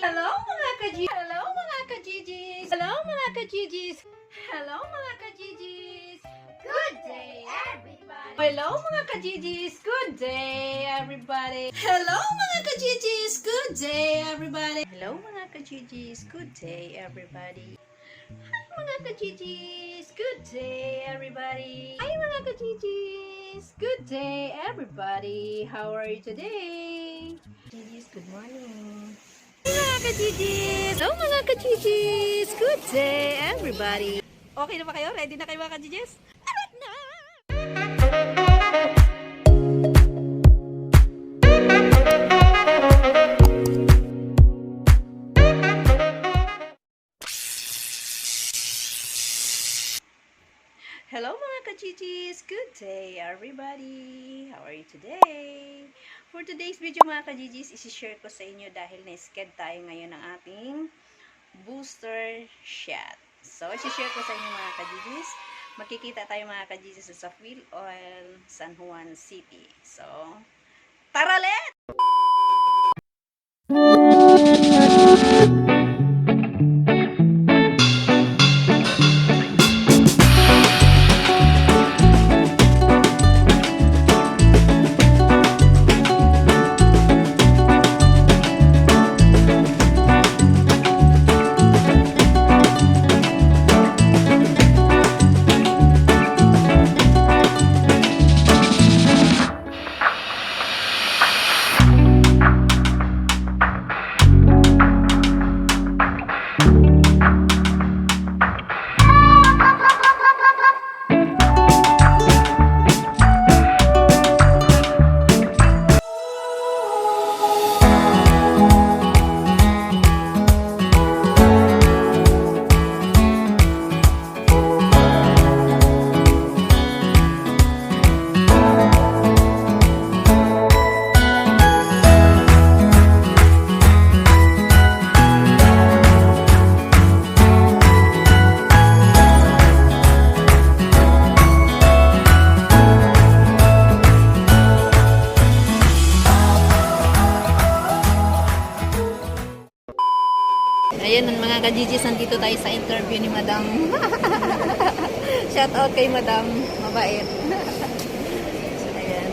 Hello mga ka-Gigis! Hello mga ka-Gigis! Hello mga ka-Gigis! Hello mga ka-Gigis! Good day everybody! Hello mga ka-Gigis! Good day everybody! Hello mga ka-Gigis! Good day everybody! Hello mga ka-Gigis! Good day everybody! Hi mga ka-Gigis! Good day everybody! Hi mga ka-Gigis! Good day everybody! How are you today? Gigis, good morning! Mga ka-Gigis! Hello mga ka-Gigis! Good day everybody! Okay na ba kayo? Ready na kayo mga ka-Gigis? Arat na! Hello mga ka-Gigis! Good day everybody! How are you today? For today's video mga ka-Gigis, isi-share ko sa inyo dahil na-sked tayo ngayon ng ating booster shot. So, isi-share ko sa inyo mga ka-Gigis. Makikita tayo mga ka-Gigis sa Phil Oil, San Juan City. So, tara let's! Ayan mga ka-Gigis, nandito tayo sa interview ni Madam. Shout out kay Madam, mabait. So, ayan.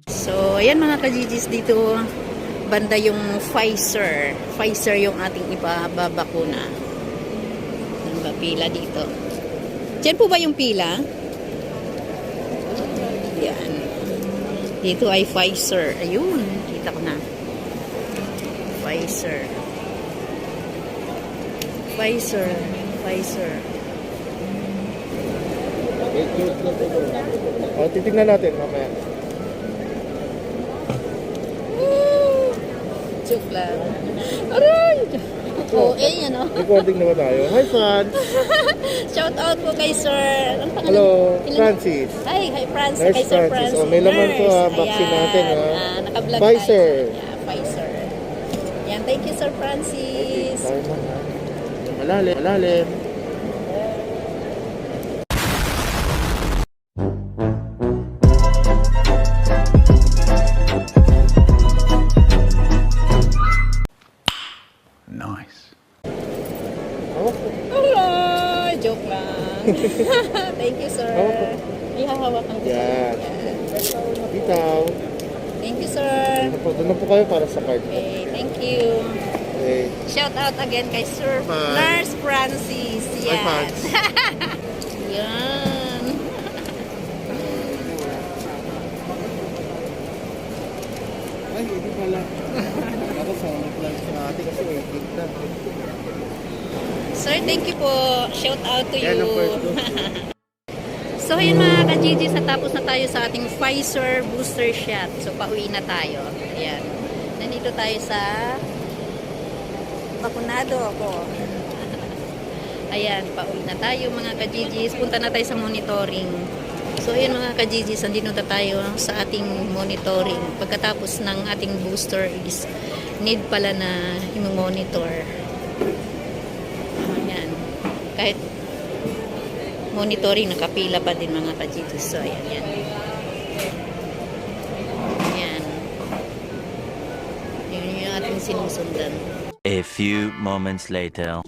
So, ayan mga ka-Gigis, dito banda yung Pfizer. Pfizer yung ating ipababakuna. Ano ba pila dito? Diyan po ba yung pila? Ayan. Dito ay Pfizer. Ayun, kita ko na. Pfizer. Pfizer. Pfizer. O, titignan natin mamaya. Joke lang. Aray! Oo, yan o. Recording naman tayo. Hi, fans! Shout out po kay Sir. Ano pangalan? Hello, Francis. Hi, Francis. Nurse Kay Sir Francis. Francis. O, may laman to ha. Nurse. Vaccine Ayan. natin ha. Naka-vlog Pfizer. tayo. Yeah, Pfizer. Yan, thank you Sir Francis. Tayo man ha. Malalim, malalim. Nice. Alright, joke lang. Thank you Sir. May hahawakan ko. Yan. Yan. Bitaw. Thank you Sir. Doon na po kayo para sa card. Okay, thank you. Okay. Shout out again kay Sir Bye. Nurse Francis. Bye, Yan. fans. Yan. Ay, hindi pala. Ako sa plan sa ate kasi may gig na. Sir, thank you po. Shout out to Yan you. ang first dose. So, yun mga ka-Gigis, natapos na tayo sa ating Pfizer booster shot. So, pauwi na tayo. Ayan. Nandito tayo sa bakunado ako. Ayan, pauwi na tayo mga ka-Gigis. Punta na tayo sa monitoring. So, ayan mga ka-Gigis, nandito na tayo sa ating monitoring. Pagkatapos ng ating booster is need pala na i-monitor. Ayan. Kahit monitoring, nakapila pa din mga ka-Gigis. So, ayan, yan. Ayan. Yun sinusundan. A few moments later.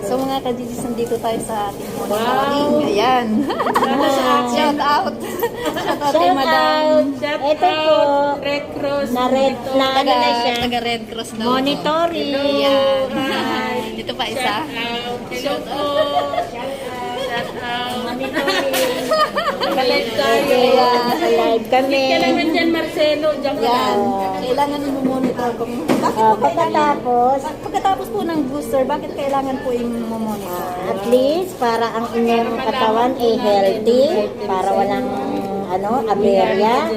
So mga ka-GGs, nandito tayo sa ating monitoring. Ayan. Shout out. Shout out kay Madam. Ito po, Red Cross. na red na ano na siya. Taga Red Cross daw. Monitoring. Ayan. Ito pa isa. Shout out. Shout out. Monitoring. Balik tayo. Ayan, sa live kami. Kailangan dyan, Marcelo. Diyan ka Yan. lang. Kailangan i-monitor kung bakit po pagkatapos po ng booster, bakit kailangan po i-monitor? At least para ang inyong katawan ay healthy, para walang aberya,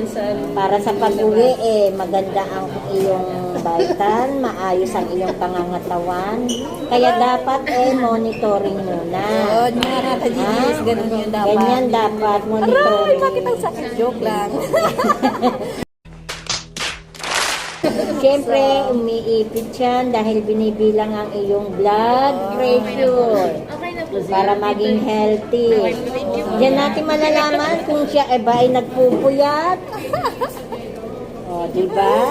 para sa pag-uwi maganda ang iyong vital, maayos ang iyong pangangatawan. Kaya dapat monitoring muna. Yun, mga ka-GGs, ganun yun dapat. Ganyan dapat Aray, monitoring. bakit ang sakit? Joke lang. Siyempre, umiipit yan dahil binibilang ang iyong blood pressure para maging healthy. Diyan natin malalaman kung siya ay nagpupuyat. O, di ba?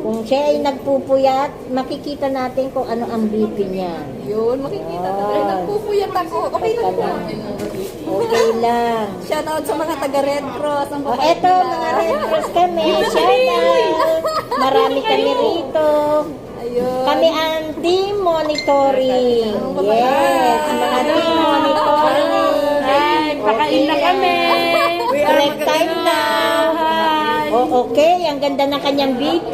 Kung siya ay nagpupuyat, makikita natin kung ano ang BP niya. Yun, makikita na. Ay, nagpupuyat ako. Okay lang po. Okay lang. Shout out sa mga taga Red Cross. Ang O, babait eto, nila. mga Red Cross kami. Shout out. Marami kami rito. Ayun. Kami ang team monitoring. Yes, mga team monitoring. Ay, pakain na kami. Correct time now. O, okay, ang ganda ng kanyang BP.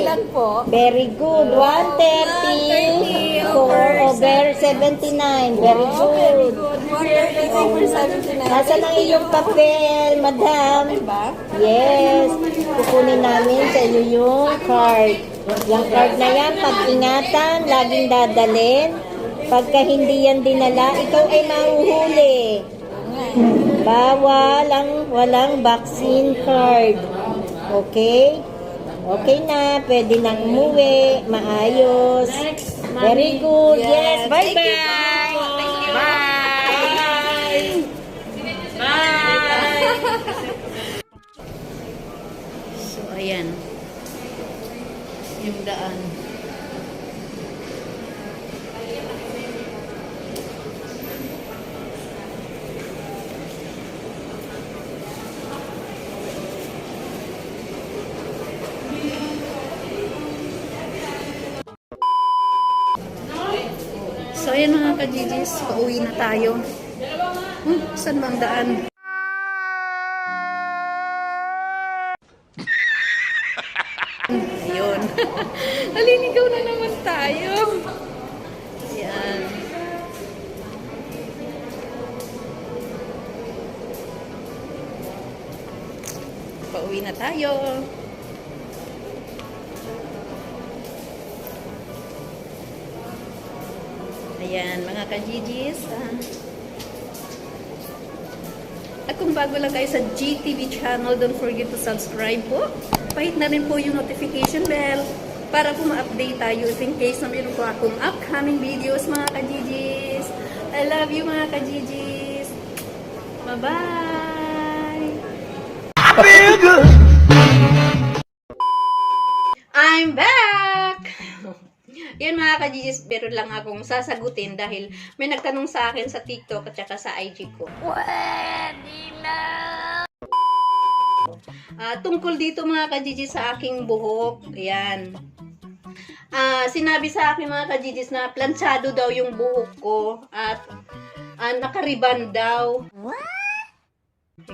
Ilan po? Very good. 130 over 79. Very good. 130 over 79. Nasaan ang iyong papel, madam? Ba? Yes. Kukunin namin sa iyo yung card. Yung card na yan, pag-ingatan, laging dadalhin. Pagka hindi yan dinala, ikaw ay mahuhuli. Walang vaccine card. Okay? Okay na, pwede nang umuwi, maayos. Very good. Yes, bye-bye. Thank you. Bye. Bye. So, ayan. Yung daan. So, ayan mga ka-GGs, pauwi na tayo. Saan bang daan? Ayun. Naliligaw na naman tayo. Ayan. Pauwi na tayo. Ayan, mga ka-GGs. At kung bago lang kayo sa GTV channel, don't forget to subscribe po. Pahit na rin po yung notification bell para po ma-update tayo if in case na meron po akong upcoming videos, mga ka-GGs. I love you, mga ka-GGs. Bye-bye! I'm back! Yan mga ka-GGs, pero lang akong sasagutin dahil may nagtanong sa akin sa TikTok at saka sa IG ko. Tungkol dito mga ka-GGs sa aking buhok, ayan. Sinabi sa akin mga ka-GGs na planchado daw yung buhok ko at nakariban daw.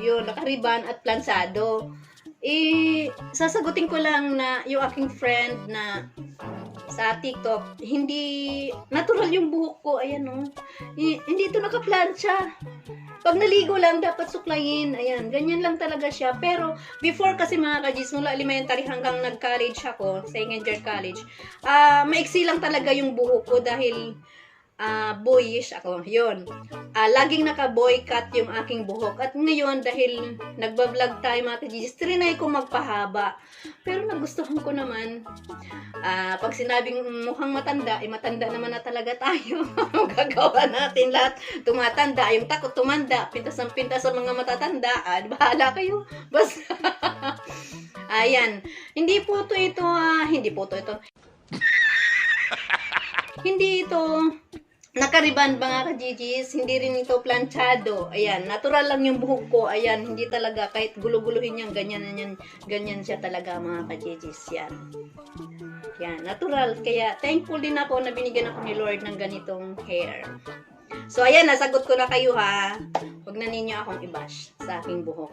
Yun, nakariban at planchado. Sasagutin ko lang na yung aking friend na sa TikTok, hindi natural yung buhok ko, ayan o. Hindi ito nakaplansya. Pag naligo lang, dapat suklayin. Ayan, ganyan lang talaga siya. Pero, before kasi mga ka-G's, mula elementary hanggang nag-college ako, sa Engineer College, maiksi lang talaga yung buhok ko dahil boyish ako. Yun. Laging naka-boy cut yung aking buhok. At ngayon, dahil nagbablog tayo mga ka-G's, trinay ko magpahaba. Pero nagustuhan ko naman. Pag sinabing mukhang matanda, matanda naman na talaga tayo. Gagawa natin lahat. Tumatanda, yung takot tumanda, pintas ang pintas sa mga matatanda. Bahala kayo. Basta. Ayan. Hindi po ito. Hindi ito nakariban mga ka-GGs, hindi rin ito planchado. Ayan, natural lang yung buhok ko. Ayan, hindi talaga kahit guluguluhin yan, ganyan siya talaga mga ka-GGs. Yan. Yan, natural. Kaya thankful din ako na binigyan ako ni Lord ng ganitong hair. So ayan, nasagot ko na kayo ha. Huwag na ninyo akong i-bash sa aking buhok.